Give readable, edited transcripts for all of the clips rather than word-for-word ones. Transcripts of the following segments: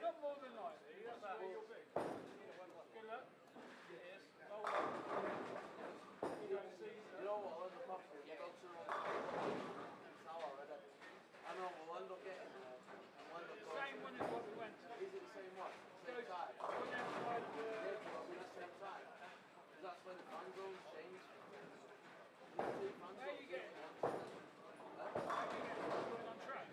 not more than likely. That's how you'll be. Good luck. Yes. Oh, you don't see that. You know what? I'll end up after you go to tower already. I know we'll end up getting there. We'll end up The same one as what we went to. Is it the same one? Same Goes side? outside the. Yeah, but we're the same side. Because that's when the fan zones change. How you get? How you get? Going on track.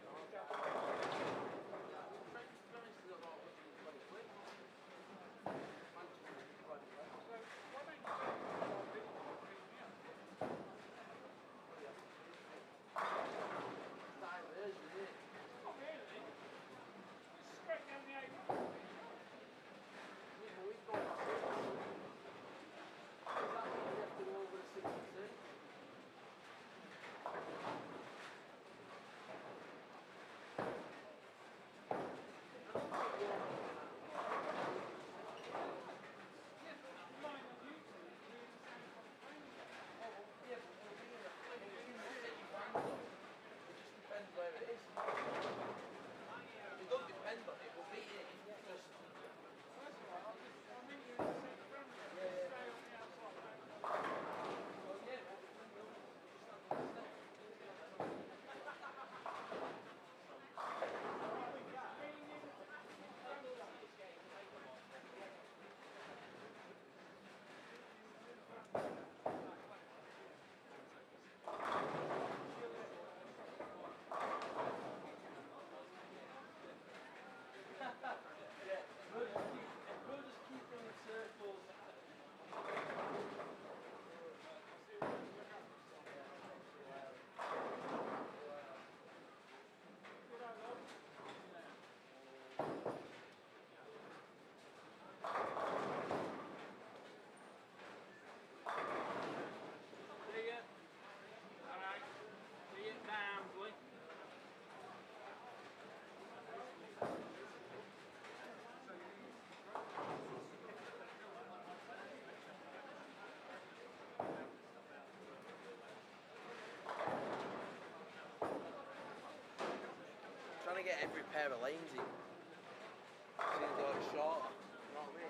Trying to get every pair of lanes in. Seems like shorter. You know what I mean?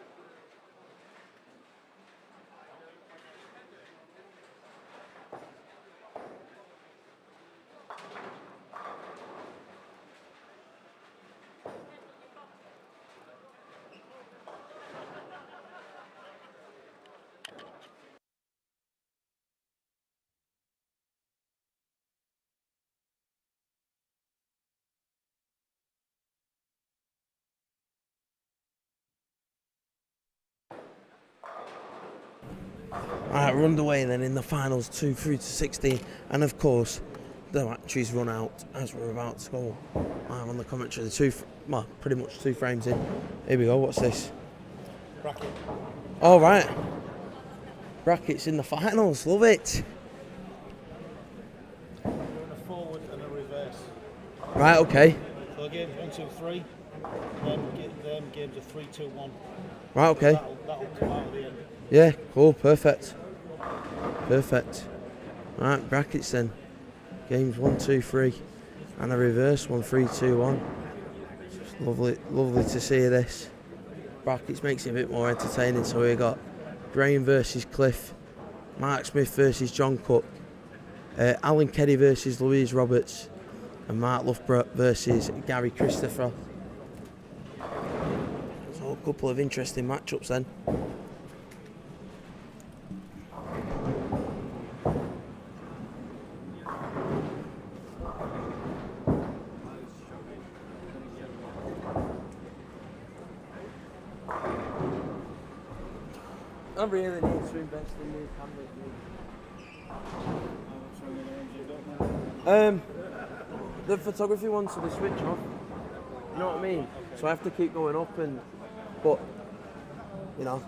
Alright, we're underway then in the finals 2 through to 16, and of course the batteries run out as we're about to go live on the commentary. Well, pretty much 2 frames in. Here we go, what's this? Bracket. Alright, brackets in the finals, love it. We're in a forward and a reverse. Right, okay. So games 1, 2, 3, then games are 3, 2, 1. Right, okay. That'll come out at the end. Yeah, cool, perfect. Perfect. Right, brackets then. Games 1, 2, 3, and a reverse 1, 3, 2, 1. Just lovely to see this. Brackets makes it a bit more entertaining. So we got Graham versus Cliff, Mark Smith versus John Cook, Alan Keddy versus Louise Roberts, and Mark Loughborough versus Gary Christopher. So a couple of interesting matchups then. I really need to invest in new cameras. The photography ones, so they switch off. You know what I mean? So I have to keep going up, but you know,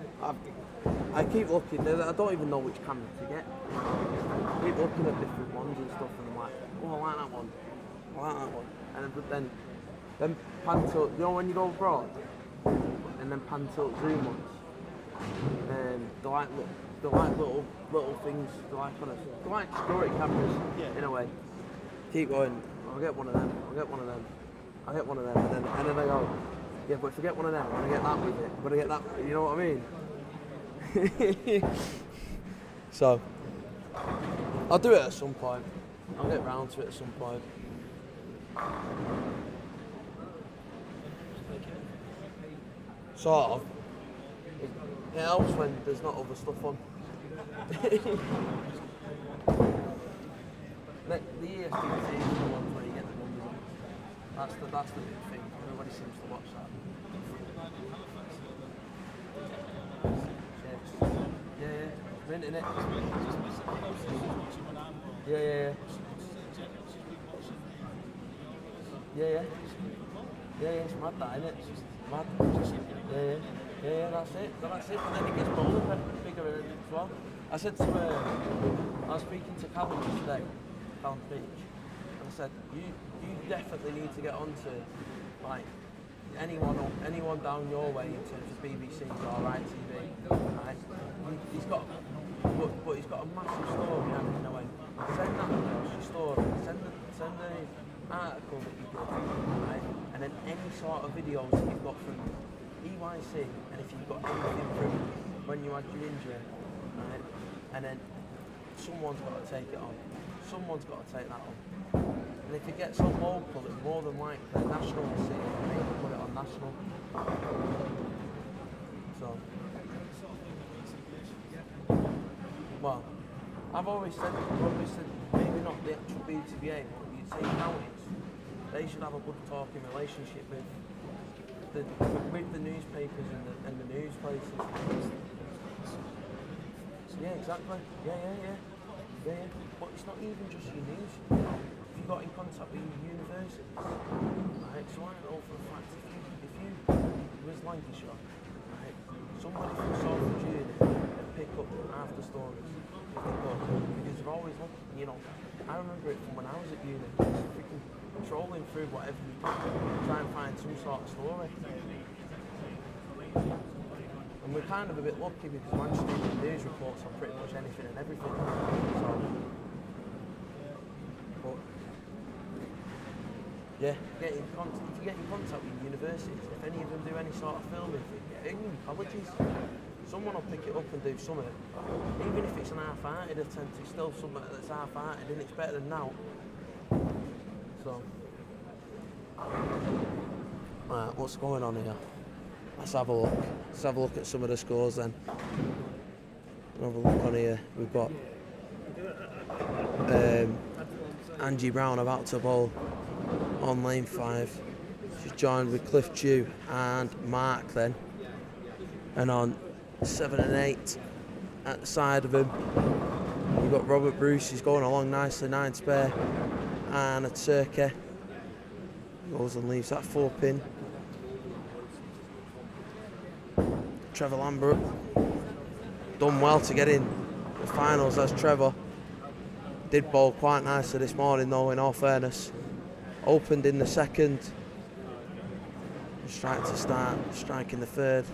I keep looking. I don't even know which camera to get. I keep looking at different ones and stuff, and I'm like, oh, I like that one. I like that one. And then pan tilt. You know when you go abroad, and then pan tilt zoom ones. They're like little things. They're like security cameras in a way. Keep going. I'll get one of them. I'll get one of them. I'll get one of them, and then I go. Yeah, but if I get one of them, I'm gonna get that with it. I'm gonna get that. You know what I mean? So I'll do it at some point. I'll get round to it at some point. Sort of. It helps when there's not other stuff on. The ESPN is the ones where you get the numbers on. That's the big thing. Everybody seems to watch that. Yeah. Renting it. Yeah. It's mad that, isn't it? It's mad. Yeah, that's it. But then it gets bolder, bigger as well. I said to I was speaking to Callum today, Callum Beach, and I said, you definitely need to get onto like anyone down your way in terms of BBC or ITV. Right? He's got a massive story, hasn't he? Send that across your story, send the article that you did, right? And then any sort of videos that you've got from EYC, and if you've got anything from when you had your injury, right? And then someone's got to take it on. Someone's got to take that on. And if it gets on local, it's more than likely national will see it and they can put it on national. So, well, I've always said maybe not the actual BTBA, but you'd say counties, they should have a good talking relationship with the newspapers and the news places. Yeah, exactly. Yeah. But it's not even just your news. If you got in contact with your universities, right? So I know for a fact if you was Lancashire, right? Somebody from Salford Uni would pick up half the stories because they're always looking. You know, I remember it from when I was at uni, just freaking trolling through whatever you can, try and find some sort of story. And we're kind of a bit lucky because Manchester News reports on pretty much anything and everything. So, but yeah, if you get in contact with universities, if any of them do any sort of filming, even colleges, someone will pick it up and do something. Even if it's an half-hearted attempt, it's still something that's half-hearted and it's better than now. So, alright, what's going on here? Let's have a look. Let's have a look at some of the scores then. Have a look on here. We've got Angie Brown about to bowl on lane 5. She's joined with Cliff Dew and Mark then. And on 7 and 8 at the side of him, we've got Robert Bruce. He's going along nicely, 9 spare. And a Turkey. Goes and leaves that 4-pin. Trevor Lambert done well to get in the finals as Trevor. Did bowl quite nicely this morning though, in all fairness. Opened in the second. Strike to start, strike in the third.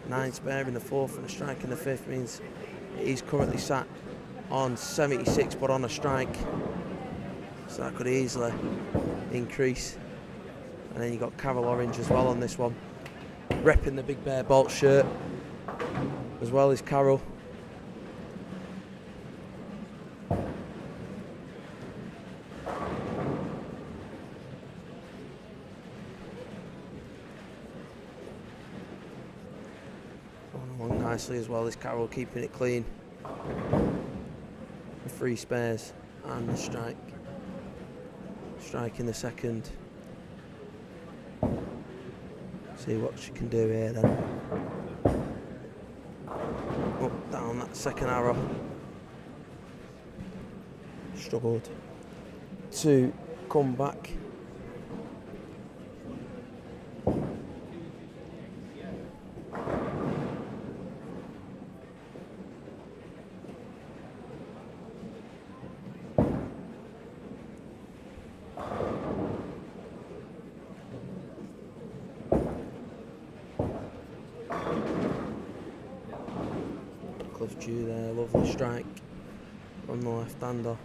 9 spare in the fourth and a strike in the fifth means he's currently sat on 76 but on a strike. So that could easily increase. And then you got Carol Orange as well on this one. Repping the Big Bear Bolt shirt, as well as Carol. Going along nicely as well as Carol, keeping it clean. The 3 spares and the strike. Strike in the second. See what she can do here then. Up, down that second arrow. Struggled to come back. Cliff Dew there, lovely strike on the left-hander.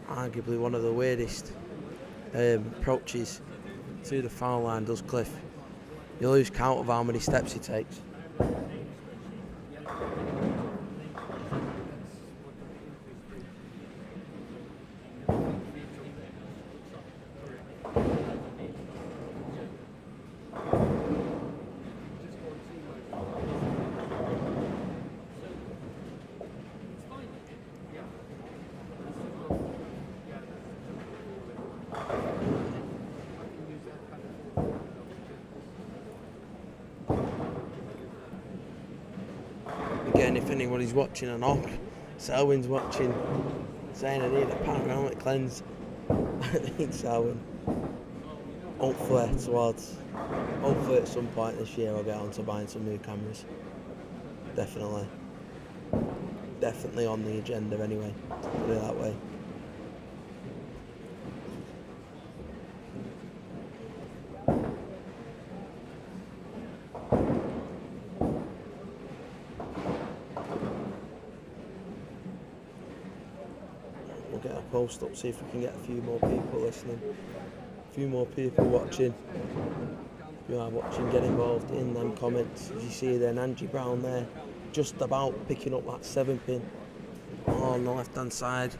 Arguably one of the weirdest approaches to the foul line, does Cliff. You lose count of how many steps he takes. Again, if anybody's watching a knock, Selwyn's watching, saying I need a panoramic lens. I think Selwyn. Hopefully at some point this year I'll get on to buying some new cameras. Definitely on the agenda anyway, put it that way. We'll get a post up, see if we can get a few more people listening, a few more people watching. If you are watching, get involved in them comments. As you see then, Angie Brown there, just about picking up that 7-pin on the left hand side,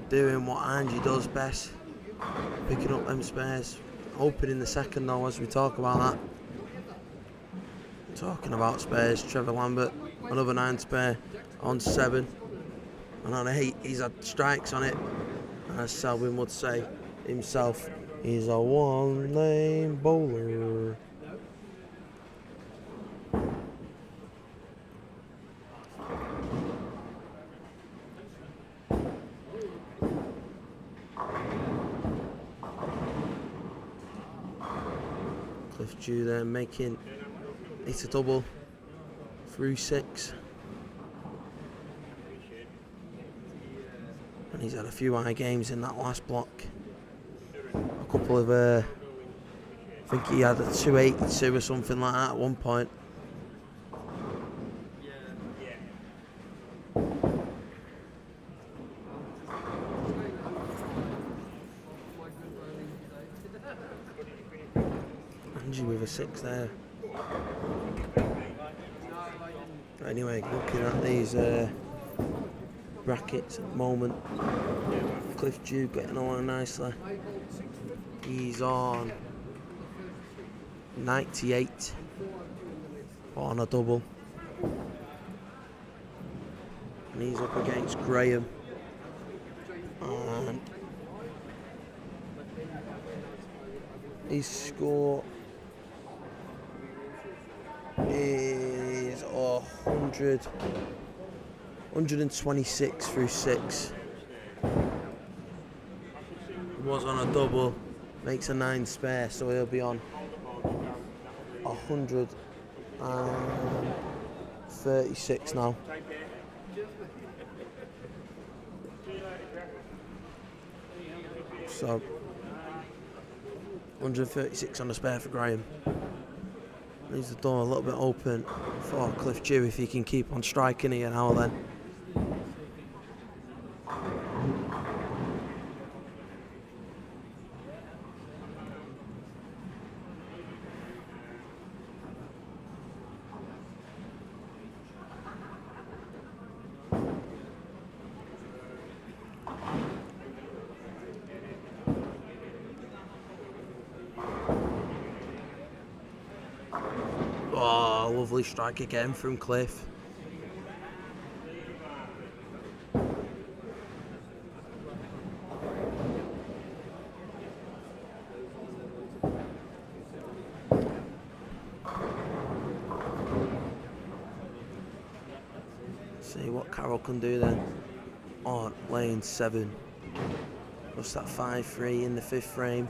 doing what Angie does best, picking up them spares. Opening the second though, as we talk about that. Talking about spares, Trevor Lambert, another 9 spare on 7, and on 8 he's had strikes on it, and as Selwyn would say himself, he's a one-lane bowler. Cliff Dew there making it a double through 6. And he's had a few high games in that last block. A couple of, I think he had a 282 or something like that at one point. Angie with a 6 there. Anyway, looking at these brackets at the moment, Cliff Dew getting along nicely. He's on 98 on a double, and he's up against Graham, and his score is 126 through 6. Was on a double, makes a 9 spare, so he'll be on 136 now. So 136 on the spare for Graham. Leaves the door a little bit open for Cliff Dew if he can keep on striking here now and then. Oh, lovely strike again from Cliff. See what Carroll can do then on lane 7. Just that 5-3 in the 5th frame.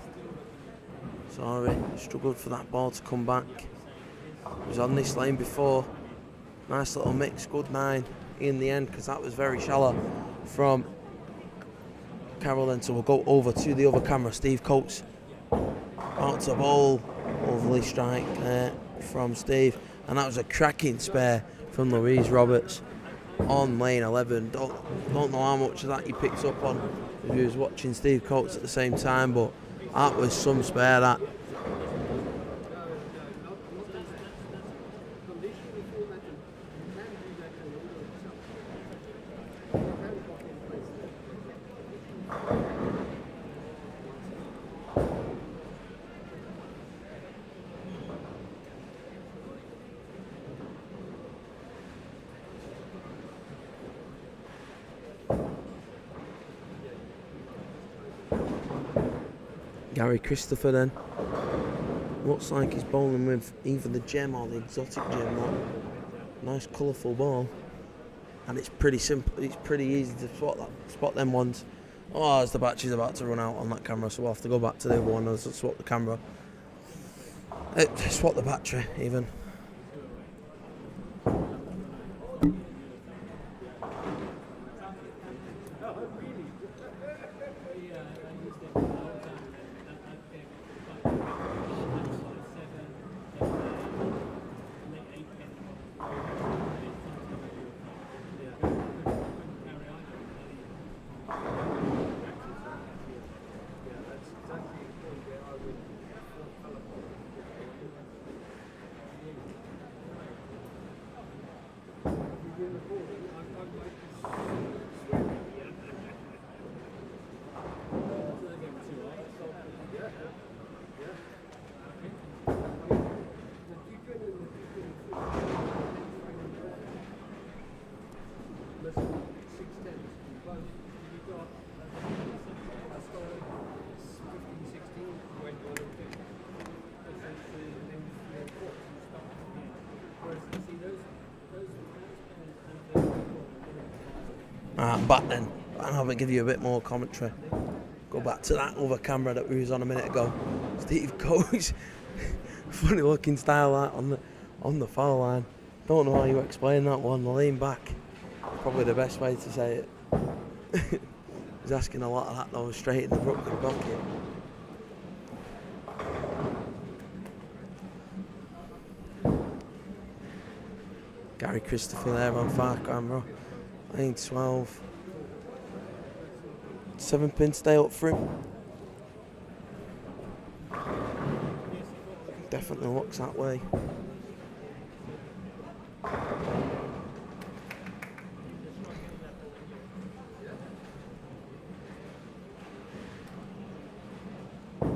Sorry, struggled for that ball to come back. Was on this lane before. Nice little mix, good 9 in the end, because that was very shallow from Carroll then. So we'll go over to the other camera. Steve Coates out to bowl. Lovely strike there from Steve, and that was a cracking spare from Louise Roberts on lane 11. Don't know how much of that you picked up on if you was watching Steve Coates at the same time, but that was some spare that. Gary Christopher then. Looks like he's bowling with either the gem or the exotic gem. That nice colourful ball. And it's pretty simple, it's pretty easy to spot them ones. Oh, as the battery's about to run out on that camera, so we'll have to go back to the other one and swap the camera. Swap the battery even. I'm back then. I'll have to give you a bit more commentary. Go back to that other camera that we was on a minute ago. Steve Coates, funny looking style that on the foul line. Don't know how you explain that one. The lean back, probably the best way to say it. He's asking a lot of that though, straight in the Brooklyn pocket. Gary Christopher there on far camera. I think 12. 7 pin stay up for him. Definitely looks that way.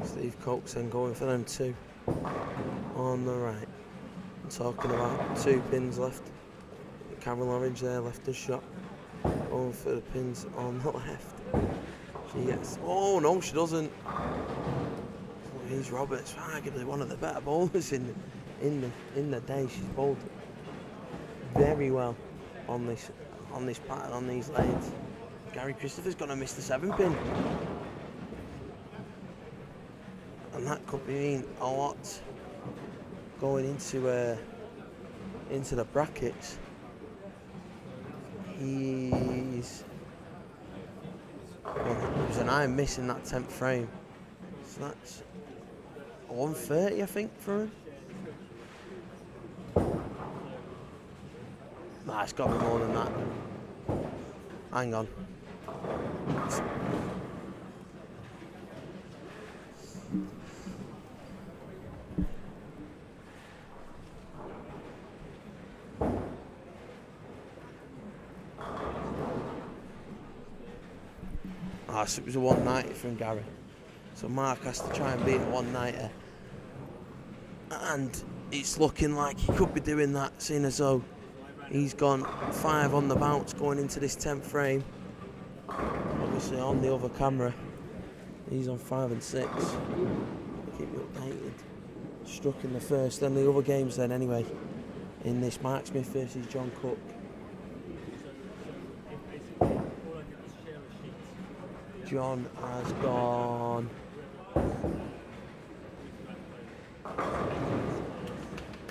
Steve Coates then going for them two on the right. I'm talking about 2 pins left. Carol Orange there, left a shot. Going for the pins on the left. She gets. Oh no, she doesn't. Louise Roberts, arguably one of the better bowlers in the day. She's bowled very well on this pattern, on these lanes. Gary Christopher's gonna miss the 7 pin, and that could mean a lot going into the brackets. He's there's an iron missing that 10th frame, so that's 130 I think for him. Nah, it's got to be more than that. Hang on. So it was a 190 from Gary. So Mark has to try and beat a 190. And it's looking like he could be doing that, seeing as though he's gone 5 on the bounce going into this 10th frame. Obviously on the other camera, he's on 5 and 6. Keep you updated. Struck in the first, then the other games then anyway. In this Mark Smith versus John Cook. John has gone.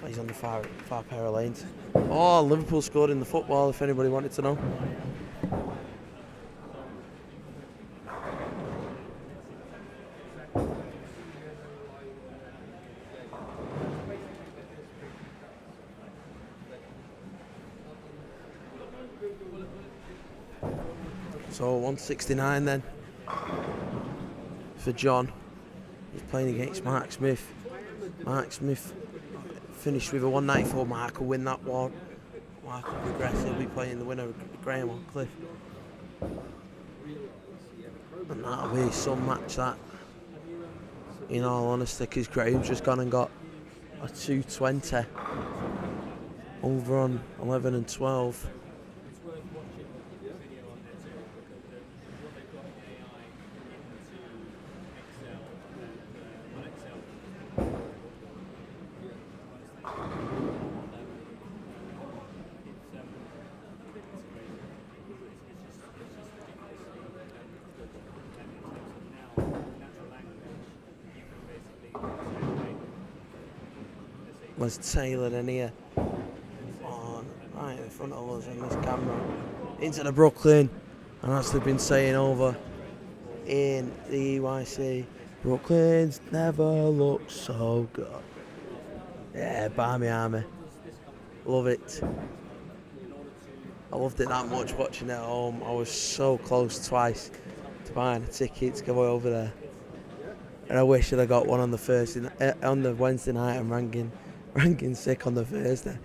He's on the far pair of lanes. Oh, Liverpool scored in the football, if anybody wanted to know. So 169 then for John. He's playing against Mark Smith. Mark Smith finished with a 194. Mark will win that one. Mark will progress. He'll be playing the winner, Graham or Cliff. And that'll be some match that, in all honesty, because Graham's just gone and got a 220 over on 11 and 12. was Taylor in here. On right in front of us on this camera. Into the Brooklyn. And as they've been saying over in the EYC, Brooklyn's never looked so good. Yeah, Barmy Army. Love it. I loved it that much watching it at home. I was so close twice to buying a ticket to go over there. And I wish I'd have got one on the Wednesday night and ranking sick on the Thursday.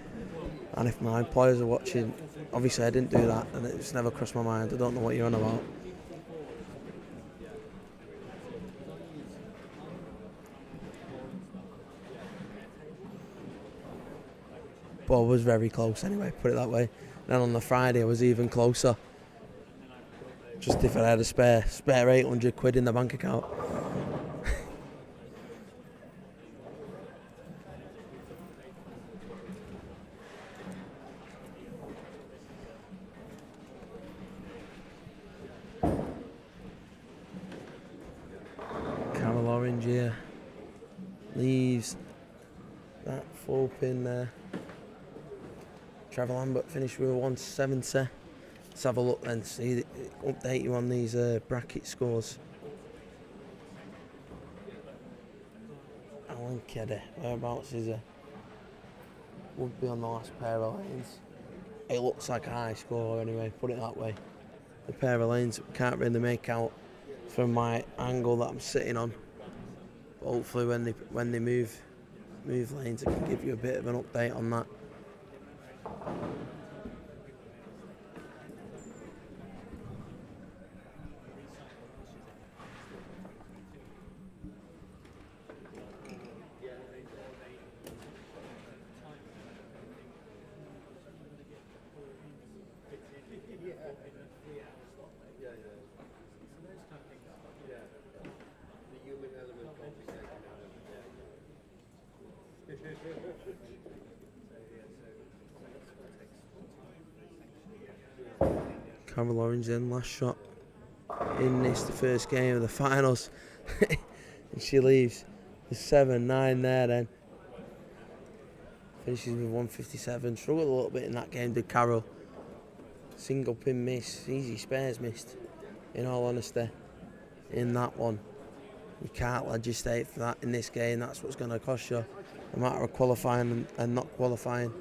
And if my employers are watching, obviously I didn't do that and it's never crossed my mind. I don't know what you're on about. But I was very close anyway, put it that way. And on the Friday I was even closer. Just if I had a spare 800 quid in the bank account. Carol Orange here. Leaves that 4-pin there. Trevor Lambert finished with a 170. Let's have a look then, see, update you on these bracket scores. Alan Keddy, whereabouts is he? Would be on the last pair of lanes. It looks like a high score anyway, put it that way. The pair of lanes can't really make out from my angle that I'm sitting on. But hopefully when they move lanes, I can give you a bit of an update on that. Carol Orange then, last shot in this, the first game of the finals. And she leaves the 7-9 there then. Finishes with 157. Struggled a little bit in that game, did Carol. Single pin miss, easy spares missed, in all honesty, in that one. You can't legislate for that in this game, that's what's going to cost you, no matter of qualifying and not qualifying.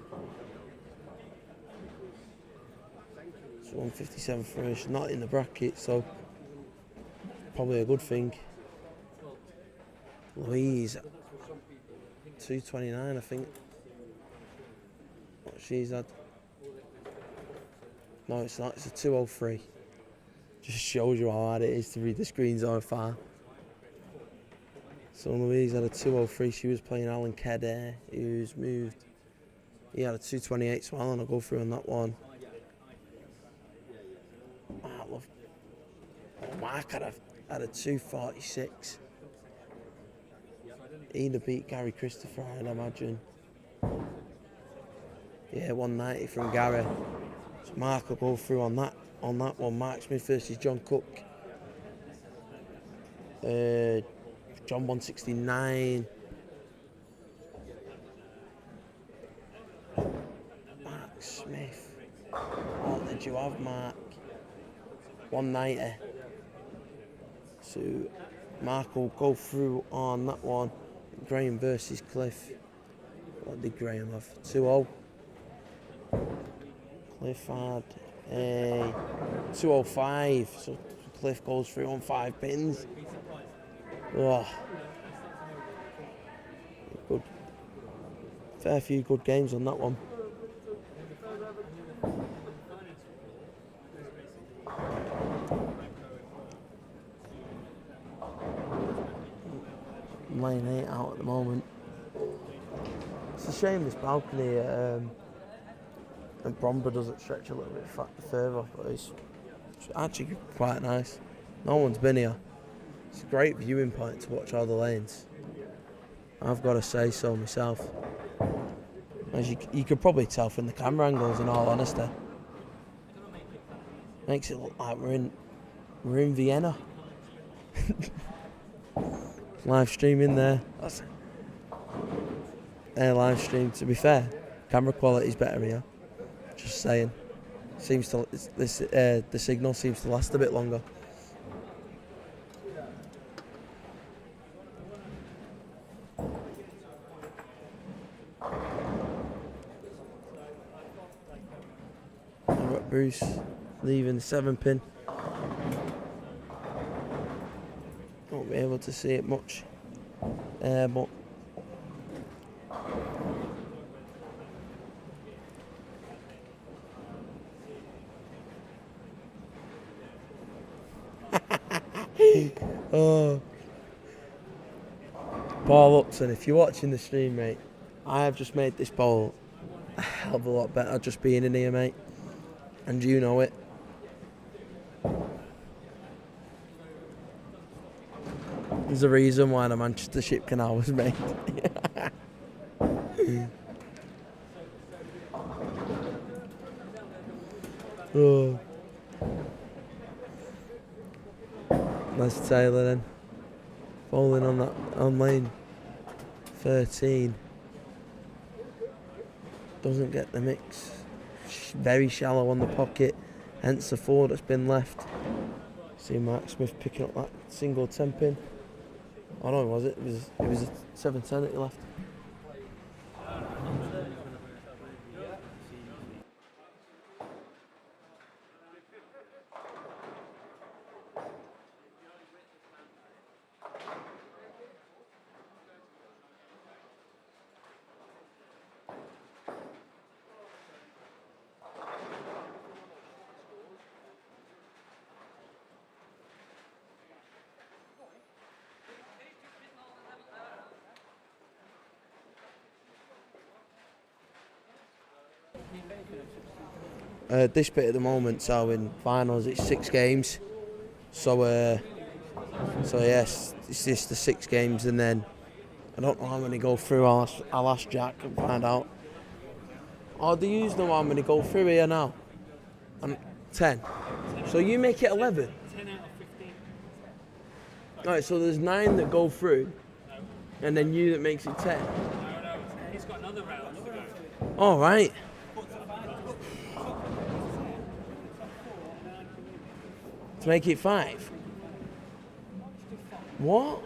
157 for her. She's not in the bracket, so probably a good thing. Louise, 229, I think. What she's had. No, it's not. It's a 203. Just shows you how hard it is to read the screens on far. So Louise had a 203. She was playing Alan Keddy, who's moved. He had a 228, so Alan will go through on that one. Mark had a 246. He'd have beat Gary Christopher, I'd imagine. Yeah, 190 from Gary. So Mark will go through on that one. Mark Smith versus John Cook. John 169. Mark Smith. What did you have, Mark? 190. So Mark will go through on that one. Graham versus Cliff. What did Graham have? 2-0. Cliff had a 205. So Cliff goes through on 5 pins. Oh. Good. Fair few good games on that one. Lane 8 out at the moment. It's a shame this balcony at Bromborough doesn't stretch a little bit further, but it's actually quite nice. No one's been here. It's a great viewing point to watch all the lanes. I've got to say so myself. As you could probably tell from the camera angles, in all honesty. Makes it look like we're in Vienna. Live streaming there. live stream. To be fair, camera quality's better here. Just saying. Seems to the signal seems to last a bit longer. I've got Bruce leaving 7-pin. Won't be able to see it much, but oh, Paul Upton, if you're watching the stream, mate, I have just made this bowl a hell of a lot better just being in here, mate, and you know it. There's a reason why the Manchester Ship Canal was made. Oh. Les Taylor then. Falling on that on lane 13. Doesn't get the mix. Very shallow on the pocket, hence the 4 that's been left. See Mark Smith picking up that single 10-pin. Oh no, was it? It was a 7-10 that he left. This bit at the moment, so in finals it's 6 games. So yes, it's just the 6 games, and then I don't know how many go through. I'll ask Jack and find out. Oh, do you know how many go through here now? 10. So you make it 11. 10 out of 15. Right, so there's 9 that go through, and then you that makes it 10. No, he's got another round to go. All right. To make it 5. What?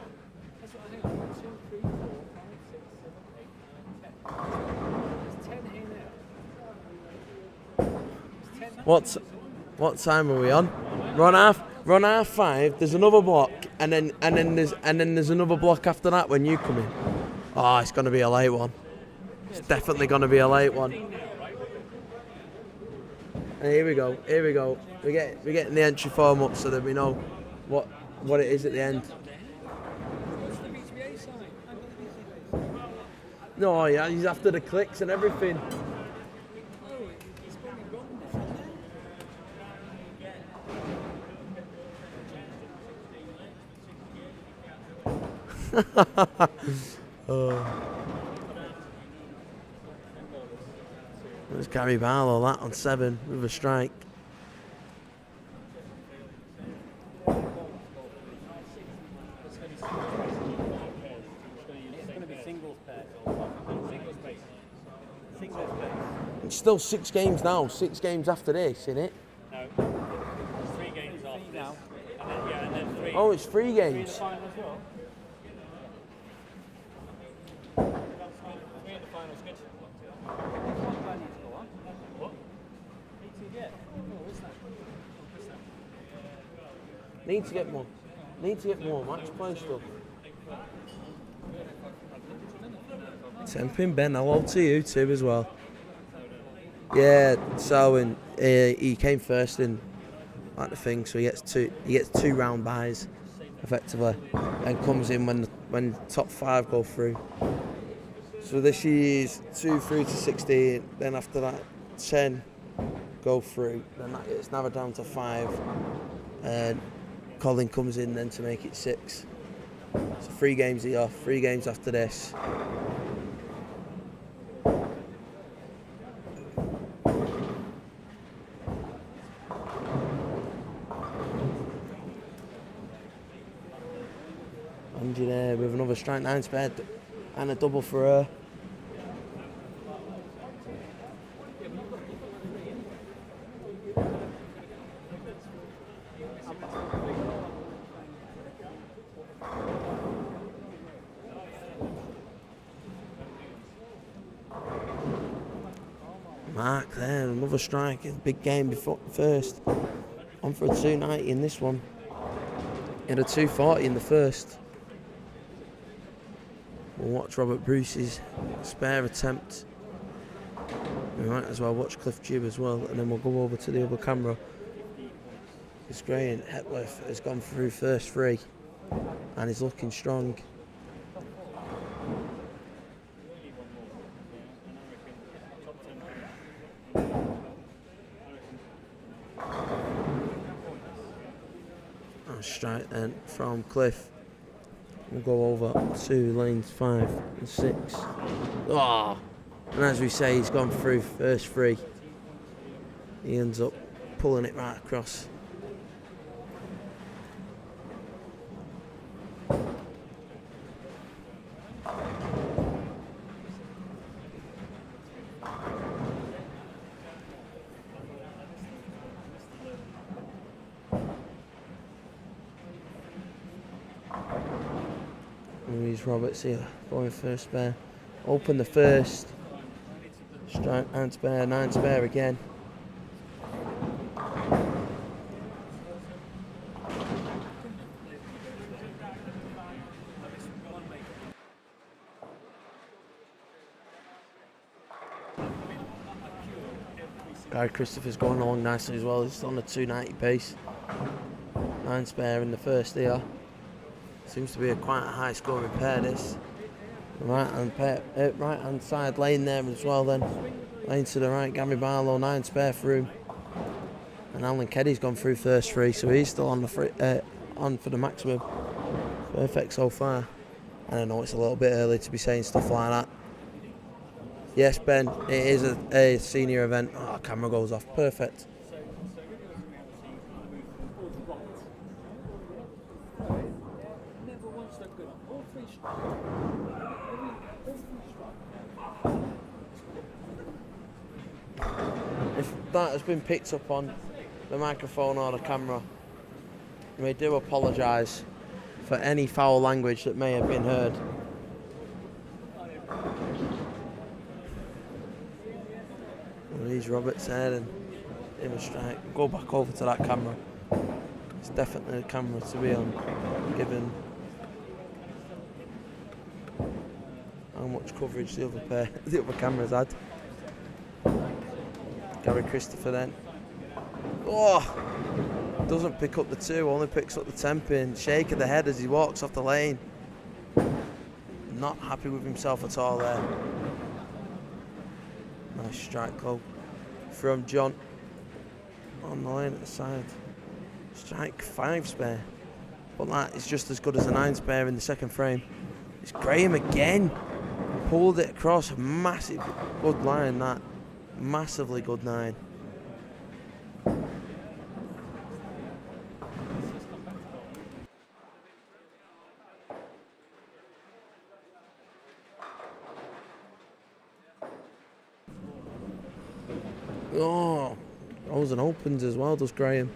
That's what I think. 1, 2, 3, 4, 5, 6, 7, 8, 9. There's 10 here now. There's 10. What time are we on? Run half 5. There's another block, and then there's another block after that when you come in. Oh, it's gonna be a late one. It's definitely gonna be a late one. And here we go. We're getting the entry form up so that we know what it is at the end. What's the BTBA sign? No, yeah, he's after the clicks and everything. Oh, it's probably wrong. There's Gary Barlow, that on 7 with a strike. It's still 6 games now, 6 games after this, isn't it? No. There's 3 games after now. And then 3. Oh, it's 3 3 in the games. final as well. 3 in the final's good. What? Yeah. Oh, what's that? Need to get more match play stuff. 10-pin Ben, hello to you too as well. Yeah, so he came first in like the thing, so he gets 2 round buys effectively, and comes in when top 5 go through. So this year's 2 through to 16, then after that 10 go through, then that gets narrowed down to 5, and Colin comes in then to make it 6. So 3 games here, 3 games after this. Angie there with another strike 9 spare and a double for her. Mark there, another strike. Big game before first. On for a 290 in this one. He had a 240 in the first. We'll watch Robert Bruce's spare attempt. We might as well watch Cliff Jib as well, and then we'll go over to the other camera. It's Graham Hepworth has gone through first three, and he's looking strong. Strike then from Cliff. We'll go over to lanes 5 and 6. Oh! And as we say, he's gone through first three. He ends up pulling it right across. Louise Roberts here, going first spare. Open the first. Strike 9 spare, 9 spare again. Gary Christopher's going along nicely as well. He's on the 290 pace. 9 spare in the first here. Seems to be quite a high scoring pair this. Right hand side lane there as well then. Lane to the right, Gary Barlow, 9 spare through. And Alan Keddy's gone through first three, so he's still on the on for the maximum. Perfect so far. And I know it's a little bit early to be saying stuff like that. Yes, Ben, it is a senior event. Oh, camera goes off. Perfect. If that has been picked up on the microphone or the camera, we do apologise for any foul language that may have been heard. Louise Roberts there and in a strike. Go back over to that camera. It's definitely the camera to be on, given how much coverage the other cameras had. Gary Christopher then. Oh! Doesn't pick up the 2, only picks up the 10 pin. Shake of the head as he walks off the lane. Not happy with himself at all there. Nice strike though from John on the lane at the side. Strike 5 spare. But that is just as good as a 9 spare in the second frame. It's Graham again. Pulled it across. Massive good line that. Massively good 9. Oh, those and opens as well, does Graham.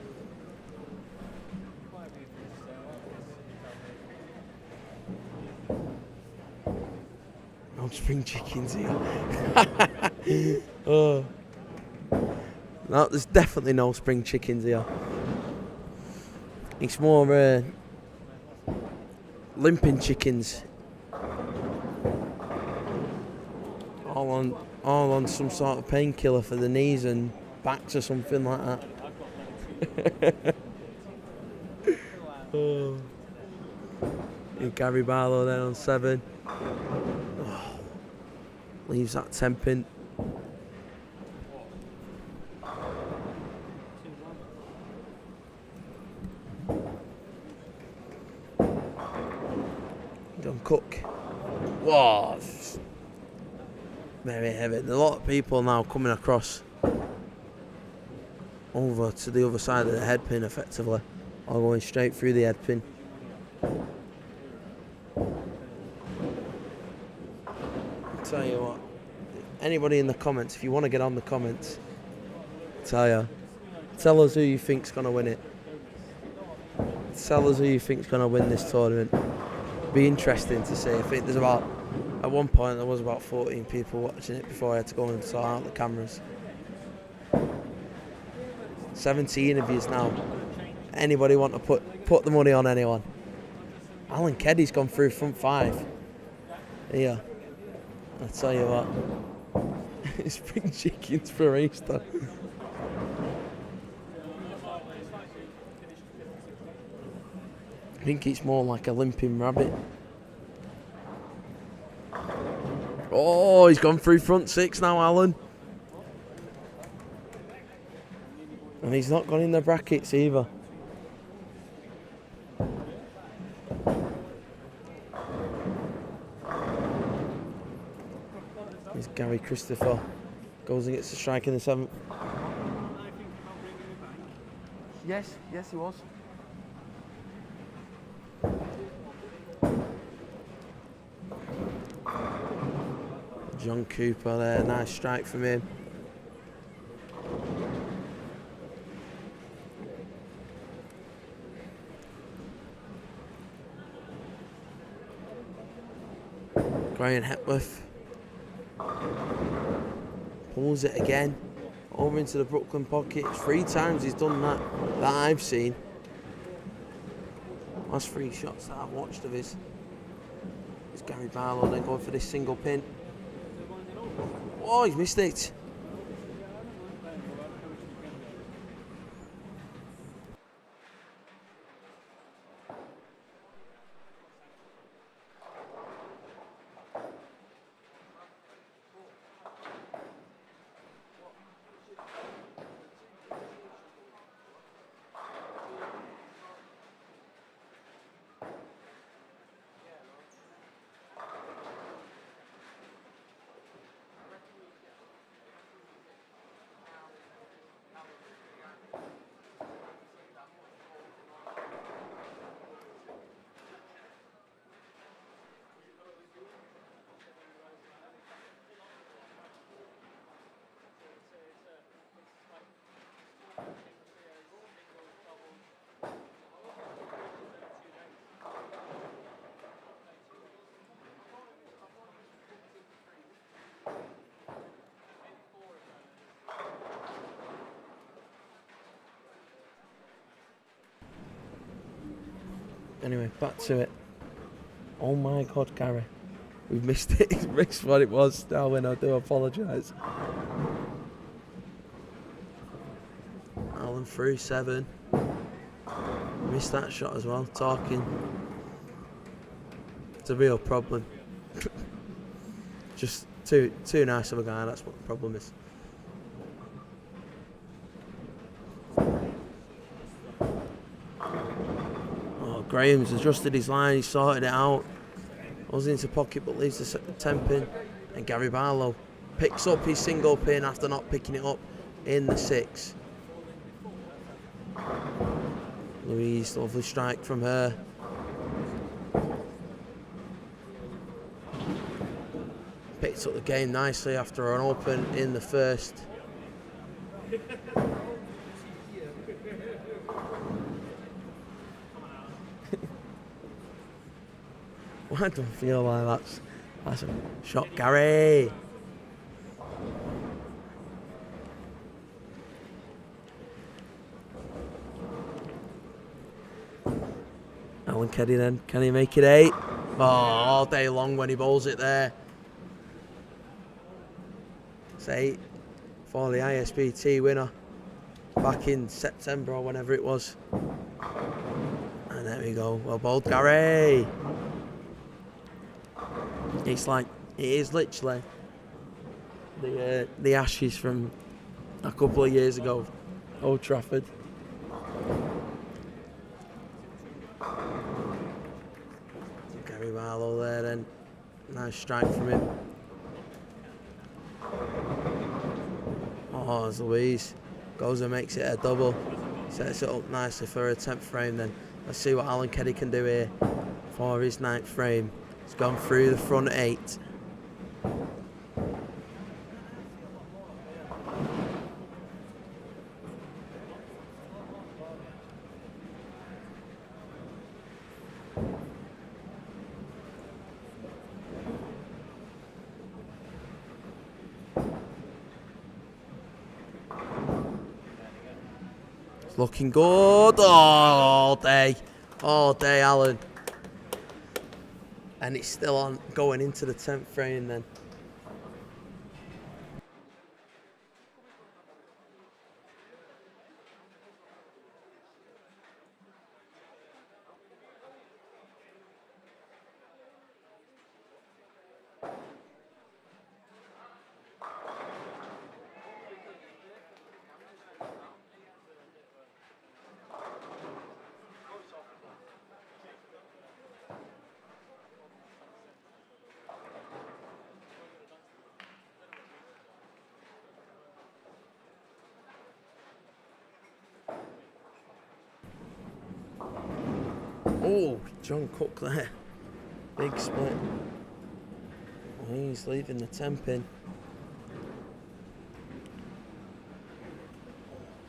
No spring chickens here. Oh. No, there's definitely no spring chickens here. It's more limping chickens. All on some sort of painkiller for the knees and backs or something like that. Oh. Gary Barlow there on 7. Oh. Leaves that 10 pin. John Cook. Whoa. Very heavy. There's a lot of people now coming across over to the other side of the head pin effectively, or going straight through the head pin. I'll tell you what, anybody in the comments, if you want to get on the comments, tell us who you think's going to win it. Tell us who you think's going to win this tournament. Be interesting to see. I think at one point there was about 14 people watching it before I had to go and sort out the cameras. 17 of yous now. Anybody want to put the money on anyone? Alan Keddy's gone through front 5. Here, I tell you what, spring chickens for Easter. I think it's more like a limping rabbit. Oh, he's gone through front 6 now, Alan. And he's not gone in the brackets either. Here's Gary Christopher. Goes and gets the strike in the 7th. Yes, he was. John Cooper there, nice strike from him. Graham Hepworth pulls it again over into the Brooklyn pocket. 3 times he's done that I've seen. Last 3 shots that I've watched of his. It's Gary Barlow then going for this single pin. Oh, he's missed it. Anyway, back to it. Oh my God, Gary. We've missed it. He's missed what it was, Darwin. I do apologise. Alan through 7. Missed that shot as well. Talking. It's a real problem. Just too nice of a guy. That's what the problem is. Graham's adjusted his line, he sorted it out. Goes into pocket but leaves the 10 pin. And Gary Barlow picks up his single pin after not picking it up in the 6. Louise, lovely strike from her. Picked up the game nicely after an open in the 1st. I don't feel like that's a shot, Gary. Alan Keddy then, can he make it 8? Oh, all day long when he bowls it there. It's 8 for the ISBT winner back in September or whenever it was. And there we go, well bowled, Gary. It's like, it is literally the Ashes from a couple of years ago, Old Trafford. Gary Barlow there then, nice strike from him. Oh, as Louise goes and makes it a double, sets it up nicely for a 10th frame then. Let's see what Alan Keddy can do here for his 9th frame. He's gone through the front 8. Looking good. Oh, all day, Alan. And it's still on, going into the 10th frame then. Oh, John Cook there. Big split. He's leaving the 10 pin.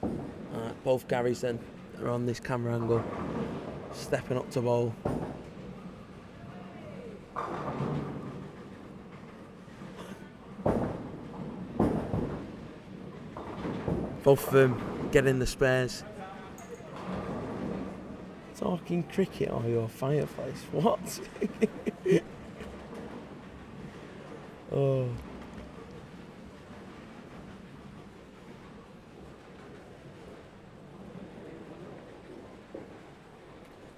Alright, both Garys then are on this camera angle. Stepping up to bowl. Both of them getting the spares. Talking cricket or your fireplace? What? Oh.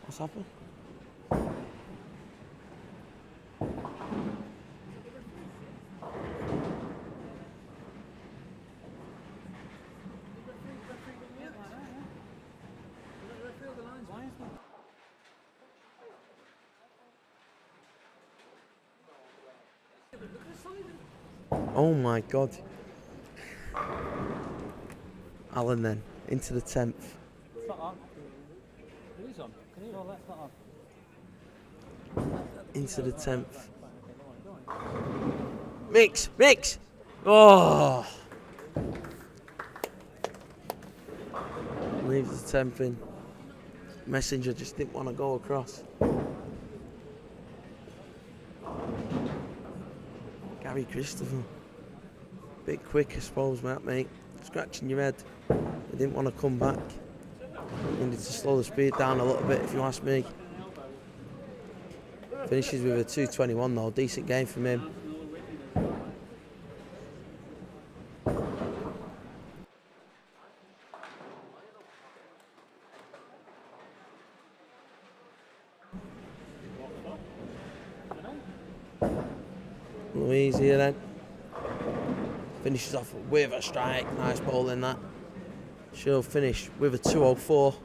What's happened? Oh my God. Alan then, into the 10th. It's not on. It is on. Can you roll that's not on? Into the 10th. Mix! Oh! Leaves the 10th in. Messenger just didn't want to go across. Gary Christopher. Bit quick, I suppose, mate. Scratching your head. He didn't want to come back. Needed to slow the speed down a little bit, if you ask me. Finishes with a 221 though. Decent game from him. Louise here then. Finishes off with a strike. Nice bowling that. She'll finish with a 204.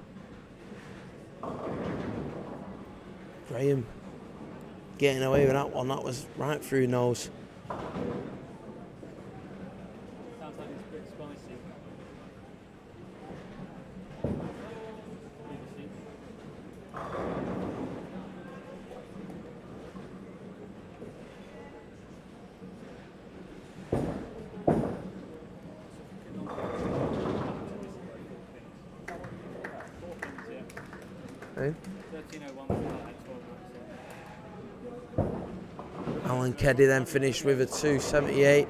Graham getting away with that one. That was right through nose. Sounds like it's a bit spicy. Hey? 1301. Alan Keddy then finished with a 278.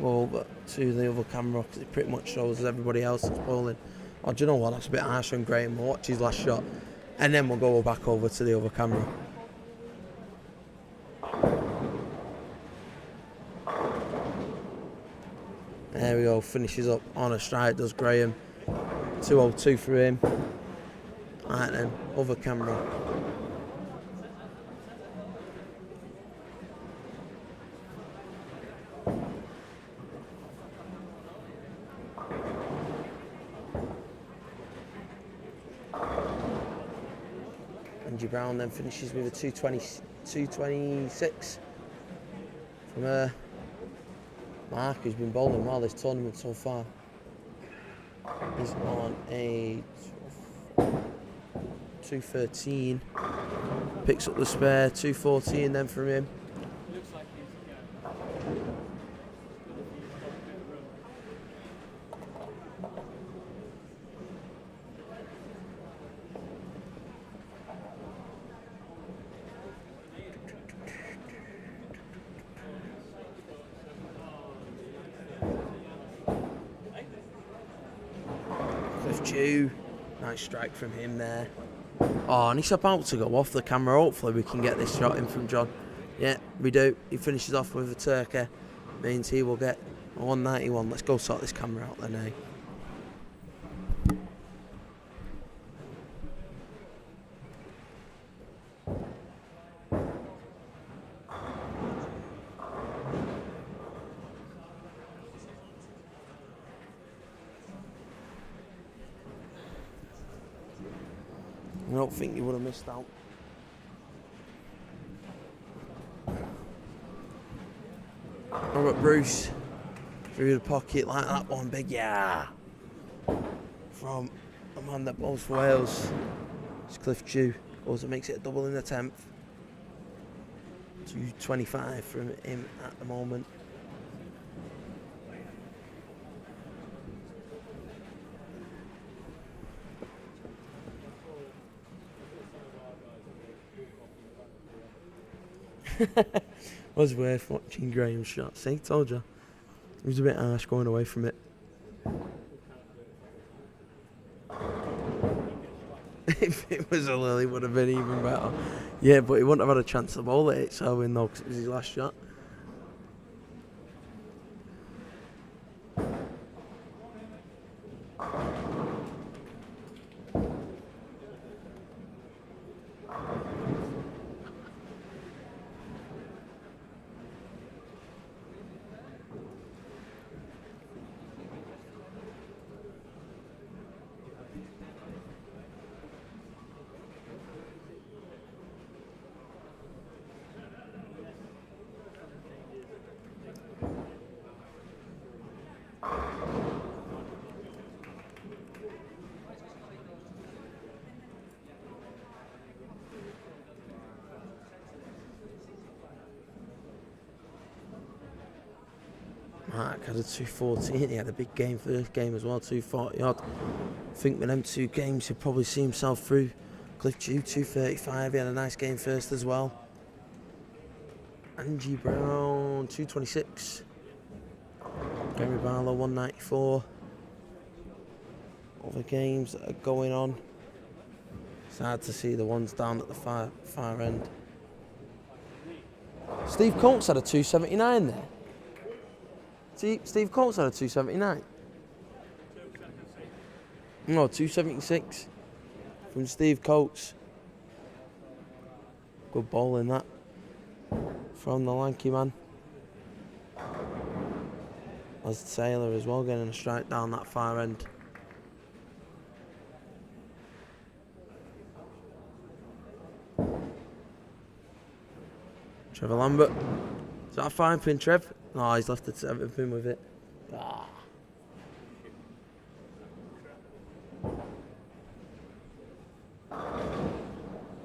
Well, but to the other camera because it pretty much shows everybody else that's bowling. Oh, do you know what? That's a bit harsh on Graham. We'll watch his last shot and then we'll go back over to the other camera. There we go, finishes up on a strike, does Graham. 202 for him. Right then, other camera. Angie Brown then finishes with a 226 from Mark, who's been bowling well this tournament so far. He's on a 213. Picks up the spare, 214 then from him. Looks like he's Chew. Nice strike from him there. Oh, and he's about to go off the camera. Hopefully we can get this shot in from John. Yeah, we do. He finishes off with a turkey. Means he will get a 191. Let's go sort this camera out then, eh? I don't think you would have missed out. Robert Bruce through the pocket like that one, big yeah from a man that bowls for Wales. It's Cliff Chew. Goes and makes it a double in the 10th. 225 from him at the moment. Was worth watching Graham's shot. See, told you. He was a bit harsh going away from it. If it was a Lily, it would have been even better. Yeah, but he wouldn't have had a chance to bowl it, so we know because it was his last shot. Mark had a 214. He had a big game first game as well, 240 odd. I think with them two games he'll probably see himself through. Cliff Chew 235. He had a nice game first as well. Angie Brown 226. Gary Barlow 194. Other games that are going on. It's hard to see the ones down at the far end. Steve Coates had a 279 there. Steve Coates had a 279. No, 276 from Steve Coates. Good bowling that from the lanky man. As Taylor as well, getting a strike down that far end. Trevor Lambert. Is that a fine pin, Trev? No, he's left the 7th pin with it. Ah.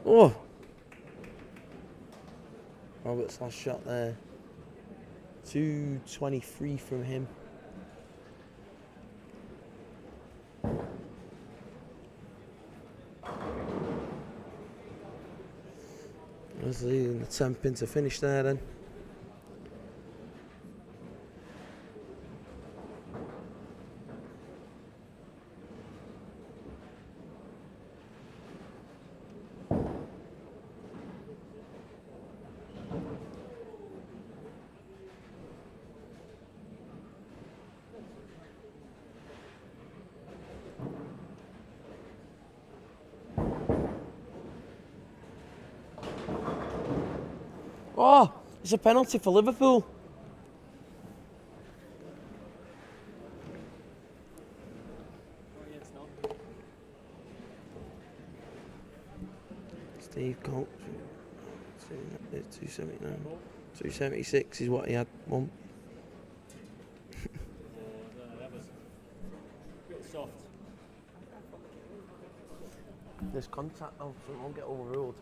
Oh! Robert's last shot there. 223 from him. There's the 10 pin to finish there then. Oh, it's a penalty for Liverpool. Steve Coates. 279. 276 is what he had one. That was a bit soft. There's contact though, so it won't get overruled.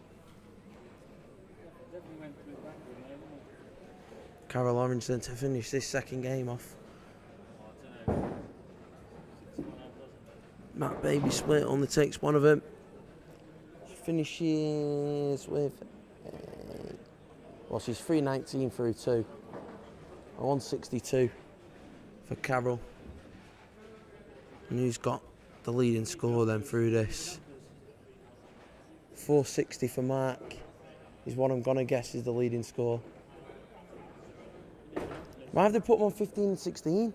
Definitely went back with him, didn't it? Carol Orange then to finish this second game off. Oh, I don't know. 6-1 up, doesn't it? Matt Baby split only takes one of them. Finishes with well, she's 319 through 2. A 162 for Carol. And who's got the leading score then through this. 460 for Mark is what I'm going to guess is the leading score. Why have they put them on 15 and 16?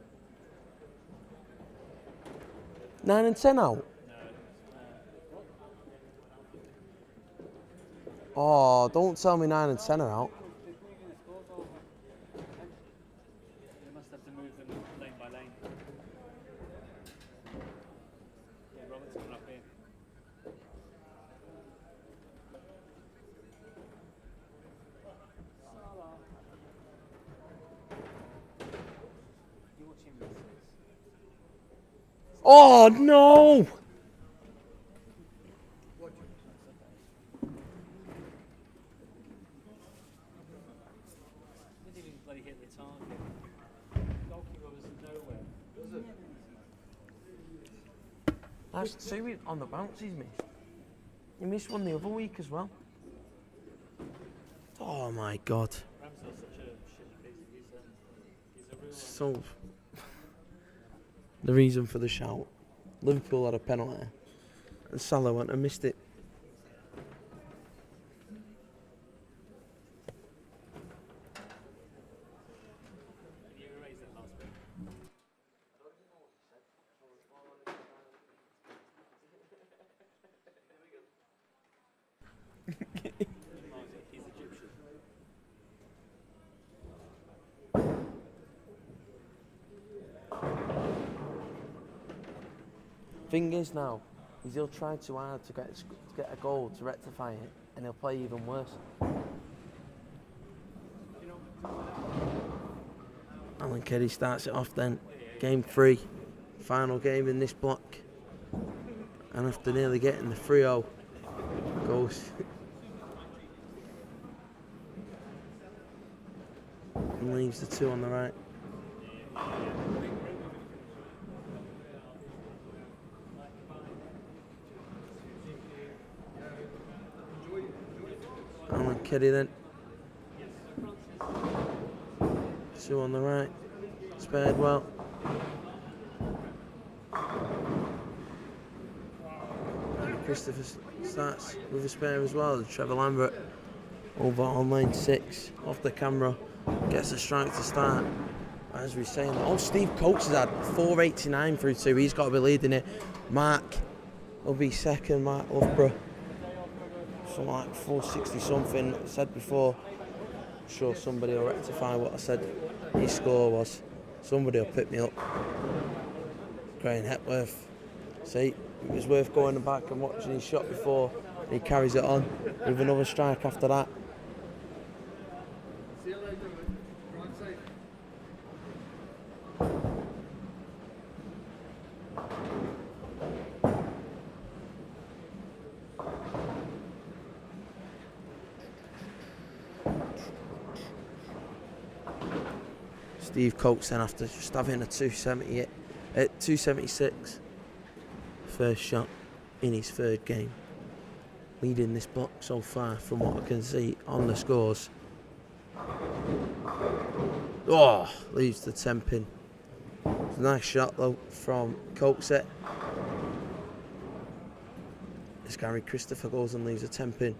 9 and 10 out? Oh, don't tell me 9 and 10 are out. They must have to move them lane by lane. Yeah, Robert's coming up here. You watch him miss this. Oh no! Didn't even bloody hit the target. Goalkeeper was nowhere. That's two on the bounce he's missed. He missed one the other week as well. Oh my god. Ramsdale's such a shitty piece. He's a real So, the reason for the shout. Liverpool had a penalty and Salah went and missed it. You erased that last bit. He's Egyptian. Thing is now, is he'll try too hard to get a goal to rectify it, and he'll play even worse. Alan Kelly starts it off then. Game 3, final game in this block. And after nearly getting the 3-0, goes. And leaves the 2 on the right. Alan Kelly then. 2 on the right. Spared well. And Christopher starts with a spare as well. Trevor Lambert over on lane 6 off the camera. Gets a strike to start. As we're saying, oh, Steve Coates has had 489 through 2. He's got to be leading it. Mark will be second. Mark Loughborough. Something like 460 something. I said before. I'm sure somebody will rectify what I said his score was. Somebody will pick me up. Graham Hepworth. See, it was worth going back and watching his shot before. He carries it on with another strike after that. Steve Coates then after just having a 276 first shot in his third game, leading this block so far from what I can see on the scores. Oh, leaves the 10 pin. It's a nice shot though from Coates. As Gary Christopher goes and leaves a 10 pin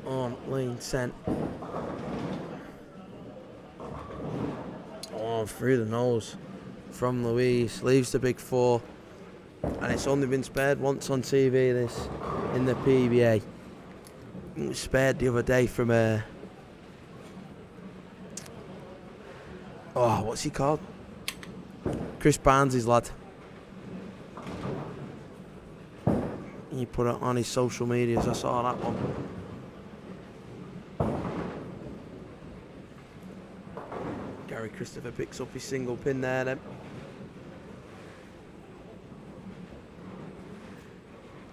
on lane 10. Oh, through the nose from Louise, leaves the big 4, and it's only been spared once on TV this in the PBA. It was spared the other day from what's he called? Chris Barnes' lad. He put it on his social medias. I saw that one. Gary Christopher picks up his single pin there then.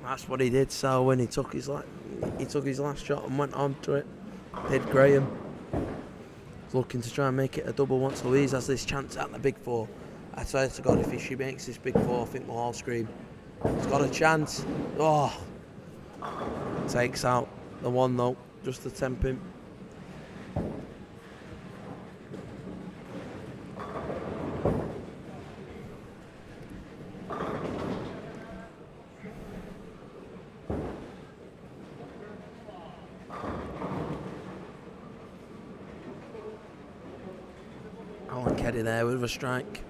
That's what he did. So when he took his last shot and went on to it, hit Graham. Looking to try and make it a double once Louise has this chance at the big 4. I swear to God, if she makes this big 4, I think we'll all scream. He's got a chance. Oh, takes out the 1 though, just the 10 pin. Alan Keddy there with a strike.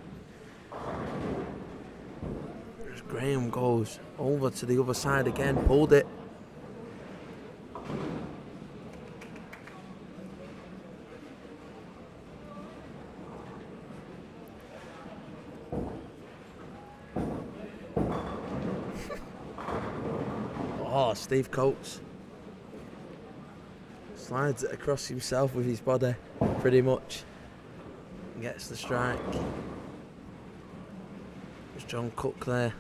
As Graham goes over to the other side again, pulled it. Oh, Steve Coates slides it across himself with his body, pretty much. Gets the strike. There's John Cook there.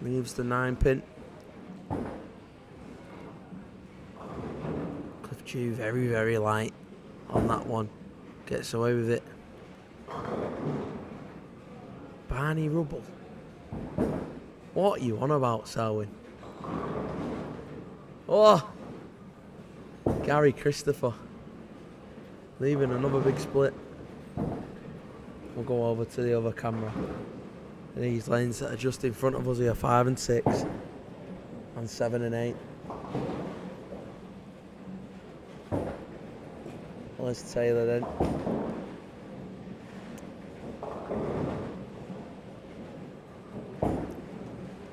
Leaves the 9-pin. Cliff Chew very, very light on that one. Gets away with it. Barney Rubble. What are you on about, Selwyn? Oh! Gary Christopher. Leaving another big split. We'll go over to the other camera. These lanes that are just in front of us here, 5 and 6. And 7 and 8. Let's Taylor then.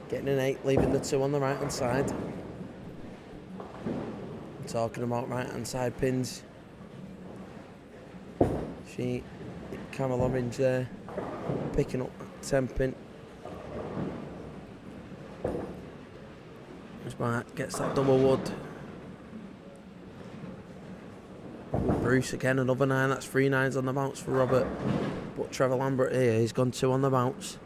Getting an 8, leaving the 2 on the right hand side. Talking about right hand side pins. Camel Orange there, picking up 10 pin. Gets that double wood. Bruce again, another 9. That's 3 9s on the bounce for Robert. But Trevor Lambert here, he's gone 2 on the bounce.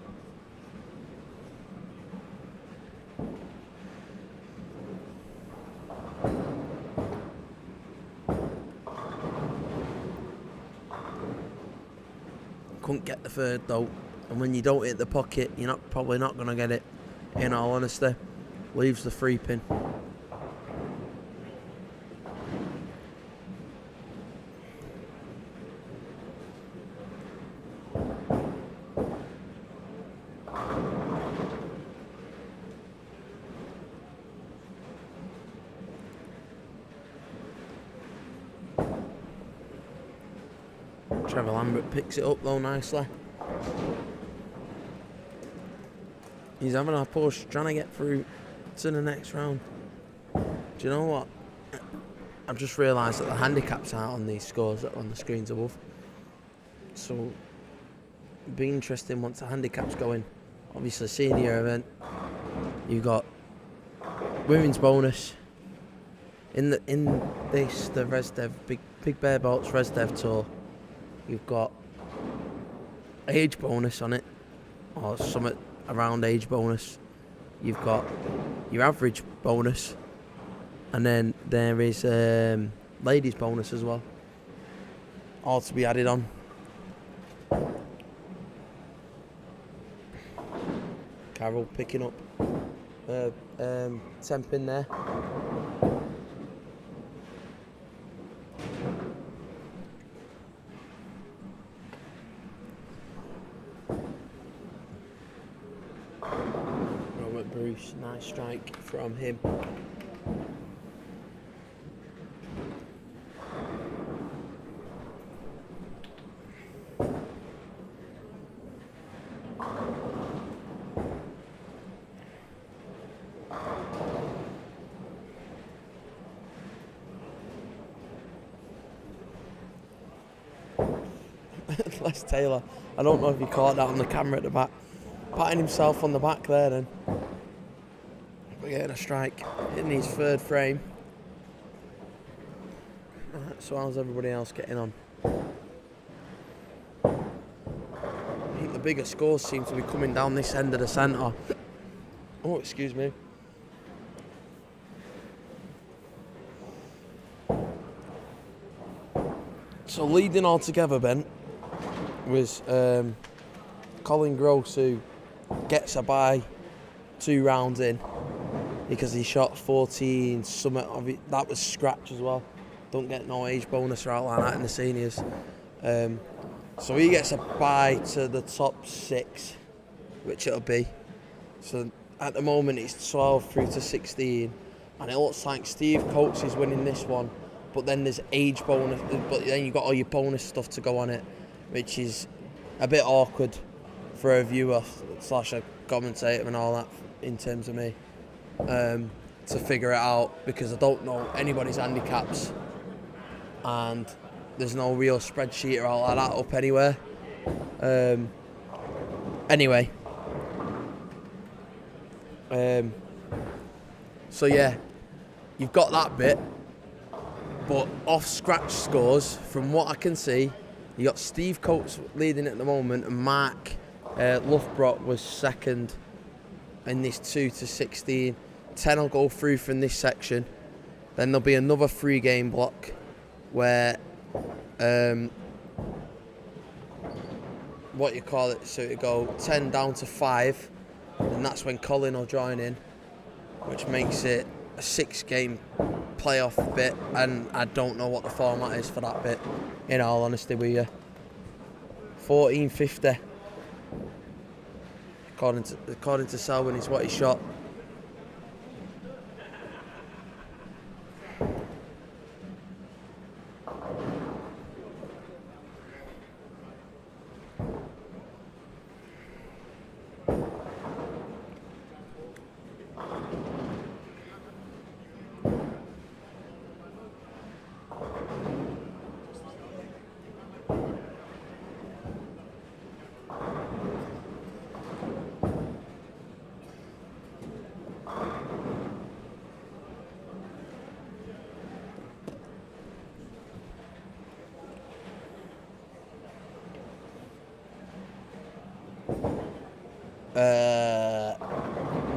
Couldn't get the 3rd though, and when you don't hit the pocket, you're probably not going to get it, in all honesty. Leaves the 3-pin. Trevor Lambert picks it up though nicely. He's having a push, trying to get through to the next round. Do you know what? I've just realised that the handicaps aren't on these scores that are on the screens above. So it'll be interesting once the handicaps go in. Obviously senior event, you've got women's bonus. In this the Resdev Big Bear Bolts Resdev Tour, you've got age bonus on it, or something around age bonus. You've got your average bonus, and then there is ladies bonus as well, all to be added on. Carroll picking up 10 pin there. Bruce, nice strike from him. Les Taylor, I don't know if you caught that on the camera at the back, patting himself on the back there then. Getting a strike in his 3rd frame. Right, so how's everybody else getting on? I think the bigger scores seem to be coming down this end of the centre. Oh, excuse me. So leading all together, Ben, was Colin Gross, who gets a bye 2 rounds in, because he shot 14 summit of it. That was scratch as well. Don't get no age bonus or out like that in the seniors. So he gets a bye to the top 6, which it'll be. So at the moment it's 12 through to 16, and it looks like Steve Coates is winning this one. But then there's age bonus, but then you've got all your bonus stuff to go on it. which is a bit awkward for a viewer / a commentator and all that in terms of me to figure it out, because I don't know anybody's handicaps and there's no real spreadsheet or all like that up anywhere. Anyway, so yeah, you've got that bit, but off scratch scores, from what I can see, you got Steve Coates leading at the moment, and Mark Loughborough was second in this 2 to 16. 10 will go through from this section. Then there'll be another 3-game block where what you call it, so it'll go 10 down to 5, and that's when Colin will join in, which makes it a 6-game playoff bit, and I don't know what the format is for that bit, in all honesty with you. 1450 according to Selwyn is what he shot.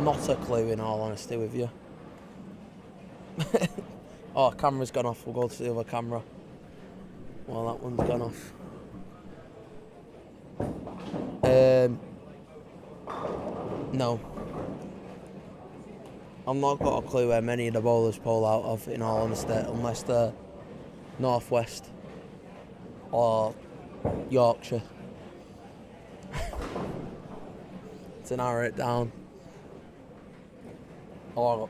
Not a clue, in all honesty with you. Oh, camera's gone off. We'll go to the other camera. Well, that one's gone off. No. I've not got a clue where many of the bowlers pull out of, in all honesty, unless they're Northwest or Yorkshire. To narrow it down. Or,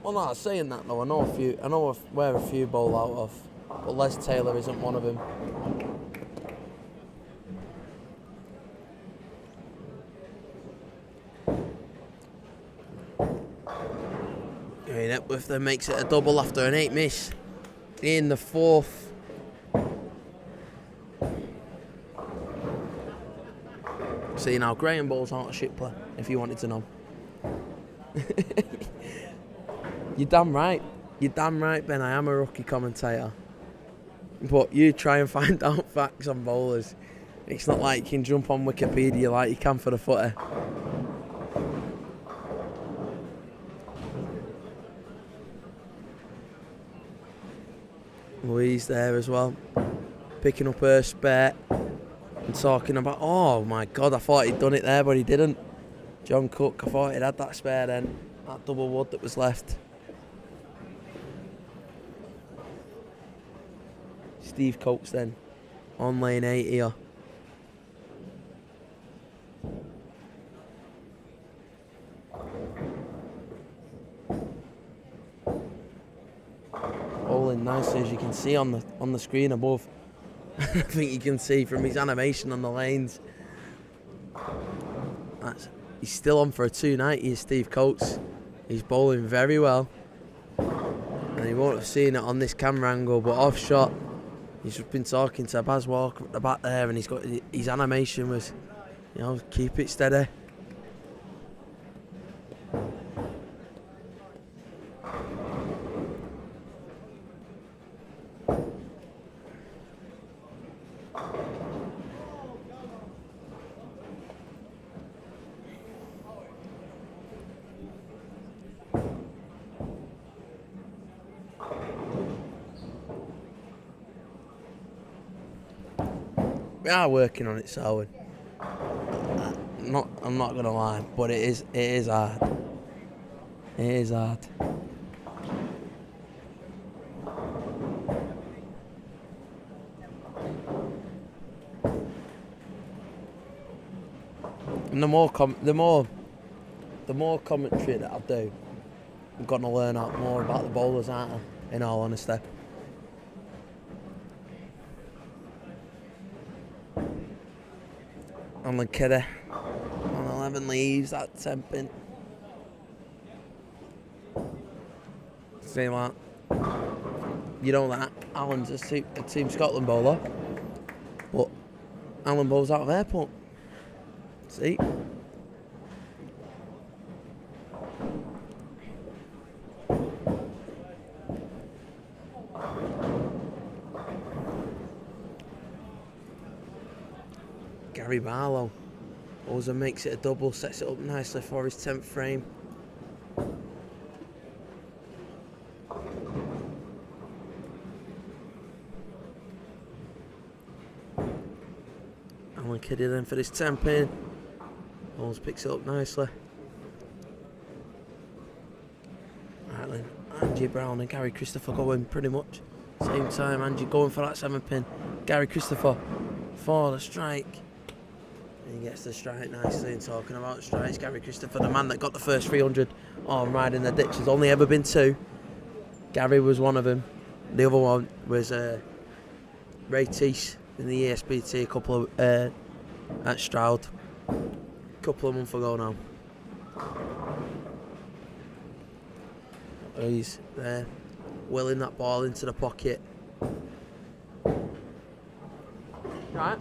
well, not saying that though. I know where a few bowl out of, but Les Taylor isn't one of them. I mean, Epworth then makes it a double after an 8 miss in the 4th. See now, Graham bowls aren't a shit player, if you wanted to know. You're damn right, Ben. I am a rookie commentator, but you try and find out facts on bowlers. It's not like you can jump on Wikipedia like you can for the footy. Louise there as well, picking up her spare and talking about, oh my God, I thought he'd done it there, but he didn't. John Cook, I thought he'd had that spare then, that double wood that was left. Steve Coates then, on lane 8 here. Bowling nicely, as you can see on the screen above. I think you can see from his animation on the lanes. He's still on for a 290, Steve Coates. He's bowling very well. And he won't have seen it on this camera angle, but off shot, he's just been talking to Baz Walker at the back there, and he's got his animation was, keep it steady. We are working on it, Selwyn. I'm not gonna lie, but it is hard. It is hard. And the more commentary that I do, I'm gonna learn out more about the bowlers, aren't I? In all honesty. on the kidder. On 11 leaves that 10 pin. See what? You know that Alan's a Team Scotland bowler, but Alan bowls out of airport. See? Gary Barlow also makes it a double, sets it up nicely for his 10th frame. Alan Kiddie then for this 10 pin. Bowles picks it up nicely. Right then, Angie Brown and Gary Christopher going pretty much same time. Angie going for that 7 pin. Gary Christopher for the strike. And he gets the strike nicely. And talking about strikes, Gary Christopher, the man that got the first 300 on Riding the Ditch. There's only ever been 2. Gary was one of them. The other one was Ray Teese in the ESBT a couple of at Stroud a couple of months ago now. He's there willing that ball into the pocket. Right.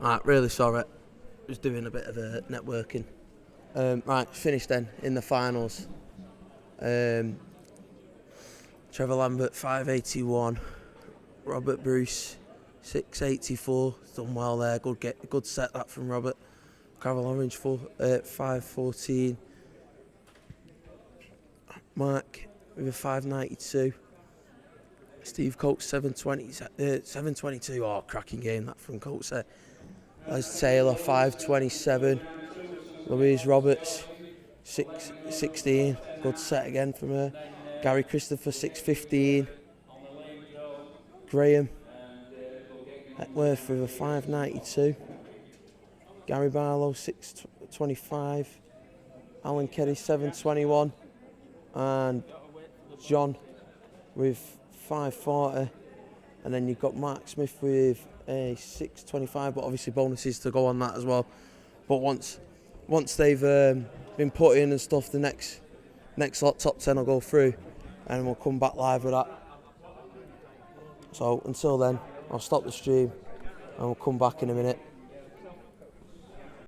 Right, really sorry. Was doing a bit of networking. Right, finished then in the finals. Trevor Lambert 581, Robert Bruce 684. Done well there. Good set that from Robert. Carol Orange 514. Mark with a 592. Steve Coates 722. Oh, cracking game that from Coates there. Les Taylor 527. Louise Roberts 616. Good set again from her. Gary Christopher 615. Graham Hetworth with a 592. Gary Barlow 625. Alan Kerry 721. And John with 540. And then you've got Mark Smith with a 625, but obviously bonuses to go on that as well. But once they've been put in and stuff, the next lot, top 10 will go through, and we'll come back live with that. So until then, I'll stop the stream and we'll come back in a minute.